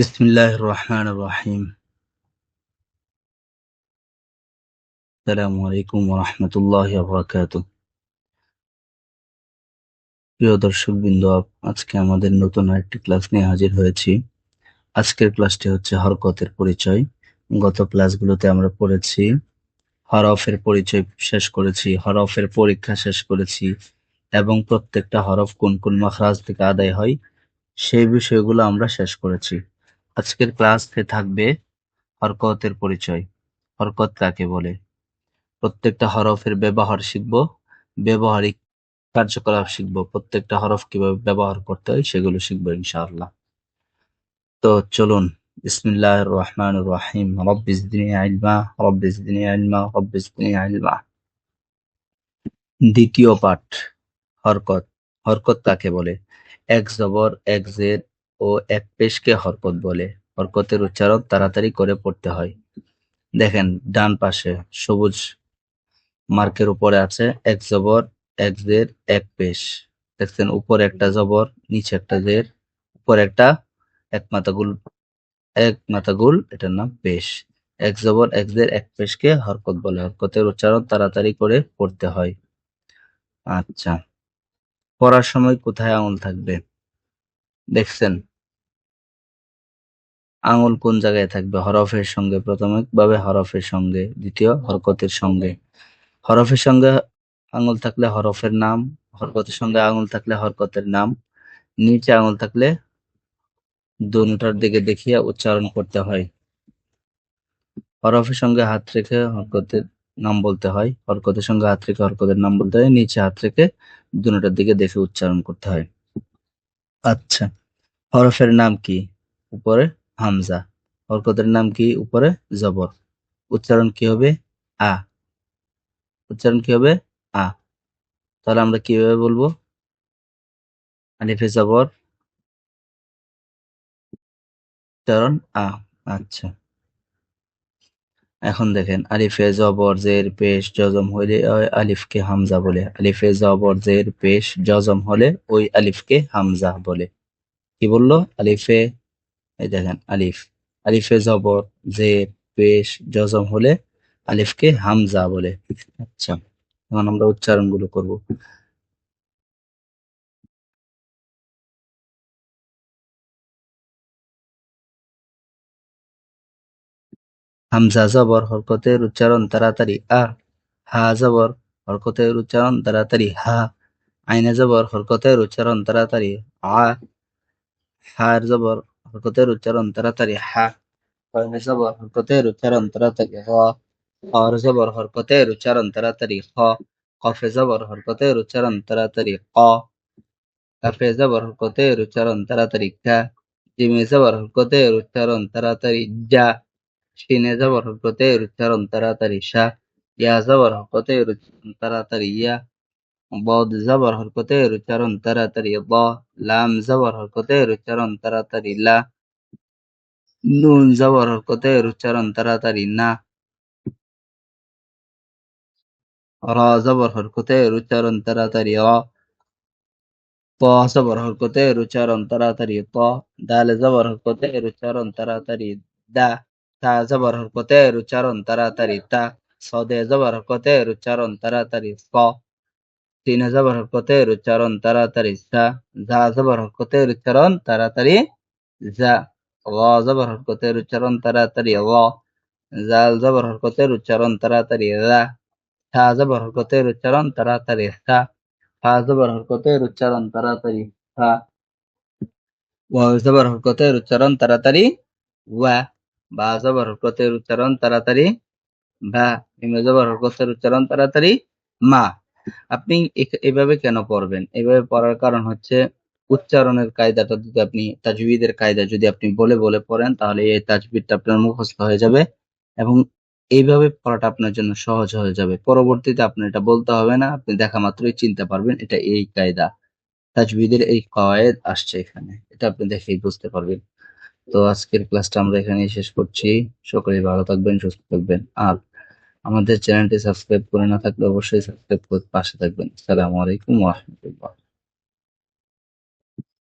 بسم الله الرحمن الرحيم السلام عليكم ورحمة الله وبركاته প্রিয় দর্শকবৃন্দ, আজকে আমাদের নতুন আরেকটি ক্লাস নিয়ে হাজির হয়েছি। আজকের ক্লাসটি হচ্ছে হরকতের পরিচয়। গত ক্লাসগুলোতে আমরা পড়েছি, হরফের পরিচয় শেষ করেছি, হরফের পরীক্ষা শেষ করেছি এবং প্রত্যেকটা হরফ কোন কোন মাখরাজ থেকে আদায় হয় সেই বিষয়গুলো আমরা শেষ করেছি। আজকের ক্লাসে থাকবে হরকতের পরিচয়। হরকত কাকে বলে, প্রত্যেকটা হরফের ব্যবহার শিখব, ব্যবহারিক কার্যকলাপ শিখব, প্রত্যেকটা হরফ কিভাবে ব্যবহার করতে হয় সেগুলো শিখবো ইনশাআল্লাহ। তো চলুন, বিসমিল্লাহির রহমানির রহিম। রব্বি জিদনি ইলমা, রব্বি জিদনি ইলমা, রব্বি জিদনি ইলমা। দ্বিতীয় পাঠ, হরকত। হরকত কাকে বলে? এক জবর, এক জের ও এক পেশকে হরকত বলে। হরকতের উচ্চারণ তাড়াতাড়ি করে পড়তে হয়। দেখেন ডান পাশে সবুজ মার্কের উপরে আছে এক জবর, এক জের, এক পেশ। দেখছেন উপরে একটা জবর, নিচে একটা জের, উপরে একটা এক মাথা গুল, এটার নাম পেশ। এক জবর, এক জের, এক পেশকে হরকত বলে। হরকতের উচ্চারণ তাড়াতাড়ি করে পড়তে হয়। আচ্ছা, পড়ার সময় কোথায় আঙুল থাকবে? দেখছেন আঙুল কোন জায়গায় থাকবে? হরফের সঙ্গে, প্রাথমিকভাবে হরফের সঙ্গে, দ্বিতীয় হরকতের সঙ্গে। হরফের সঙ্গে আঙুল থাকলে হরফের নাম, হরকতের সঙ্গে আঙুল থাকলে হরকতের নাম, নিচে আঙুল থাকলে দোনোটার দিকে দেখিয়ে উচ্চারণ করতে হয়। হরফের সঙ্গে হাত রেখে হরকতের নাম বলতে হয়, হরকতের সঙ্গে হাত রেখে হরকতের নাম বলতে হয়, নিচে হাত রেখে দোনোটার দিকে দেখে উচ্চারণ করতে হয়। আচ্ছা, হরফের নাম কি? উপরে হামজা। হরকতের নাম কি? উপরে জবর। উচ্চারণ কি হবে? আ। উচ্চারণ কি হবে? আ। তাহলে আমরা কিভাবে বলবো? আলিফে জবর, উচ্চারণ আ। আচ্ছা, এখন দেখেন আলিফে জবর জের পেশ জজম হলে ওই আলিফকে হামজা বলে। আলিফে জবর জের পেশ জজম হলে ওই আলিফকে হামজা বলে। কি বললো? আলিফে, এই দেখেন আলিফ, আলিফে জবর জের পেশ জজম হলে আলিফকে হামজা বলে। আচ্ছা, এখন আমরা উচ্চারণ গুলো করবো। হামজা জবর, হরকতের উচ্চারণ তাড়াতাড়ি আ। হা জবর, হরকতের উচ্চারণ তাড়াতাড়ি হা। আইনে জবর, হরকতের উচ্চারণ তাড়াতাড়ি আ। হার জবর, হরকতের উচ্চারণ তাড়াতাড়ি হা। কয়নে জবর, হরকতের উচ্চারণ তাড়াতাড়ি হ। হর জবর, হরকতের উচ্চারণ তাড়াতাড়ি হ। কফে জবর, হরকতের উচ্চারণ তাড়াতাড়ি ক। কাফে জবর, হরকতের উচ্চারণ তাড়াতাড়ি কা। জিমে জবর, হরকতের উচ্চারণ তাড়াতাড়ি যা। শিনে জবর, হরকতের উচ্চারণ তাড়াতাড়ি সা। ইয়া জবর, হরকতের উচ্চারণ তাড়াতাড়ি ইয়া। বদ জবর, হরকতের উচ্চারণ তাড়াতাড়ি ব। লাম জবর, হরকতের উচ্চারণ তাড়াতাড়ি লা। নুন জবর, হরকতের উচ্চারণ তাড়াতাড়ি না। র জবর, হরকতের উচ্চারণ তাড়াতাড়ি র। ত জবর, হরকতের উচ্চারণ তাড়াতাড়ি ত। দাল জবর, হরকতের উচ্চারণ তাড়াতাড়ি দা। তা জবর, হরকতের উচ্চারণ তাড়াতাড়ি তা। সদে জবর, হরকতের উচ্চারণ তাড়াতাড়ি স। সিনে জবর, হরকতের উচ্চারণ তাড়াতাড়ি সা। জা জবর, হরকতের উচ্চারণ তাড়াতাড়ি যা। গ জবর, হরকতের উচ্চারণ তাড়াতাড়ি গ। জাল জবর, হরকতের উচ্চারণ তাড়াতাড়ি রা। থা জবর, হরকতের উচ্চারণ তাড়াতাড়ি থা। ফা জবর, হরকতের উচ্চারণ তাড়াতাড়ি ফা। ওয়াও জবর, হরকতের উচ্চারণ তাড়াতাড়ি ওয়া। বা জবর, হরকতের উচ্চারণ তাড়াতাড়ি ভা। মিম জবর, হরকতের উচ্চারণ তাড়াতাড়ি মা। আপনি এভাবে কেন পড়বেন? এভাবে পড়ার কারণ হচ্ছে উচ্চারণের কায়দাটা যদি আপনি, তাজউইদের কায়দা যদি আপনি বলে বলে পড়েন তাহলে এই তাজউইদটা আপনার মুখস্থ হয়ে যাবে এবং এইভাবে পড়াটা আপনার জন্য সহজ হয়ে যাবে। পরবর্তীতে আপনার এটা বলতে হবে না, আপনি দেখা মাত্রই চিনতে পারবেন এটা এই কায়দা। তাজউইদের এই কওয়ায়েদ আসছে এখানে, এটা আপনি দেখেই বুঝতে পারবেন। তো আজকের ক্লাসটা আমরা এখানেই শেষ করছি। সকলেই ভালো থাকবেন, সুস্থ থাকবেন। আর আমাদের চ্যানেলটি সাবস্ক্রাইব করে না থাকলে অবশ্যই সাবস্ক্রাইব করে পাশে থাকবেন। আসসালামু আলাইকুম ওয়া রাহমাতুল্লাহ।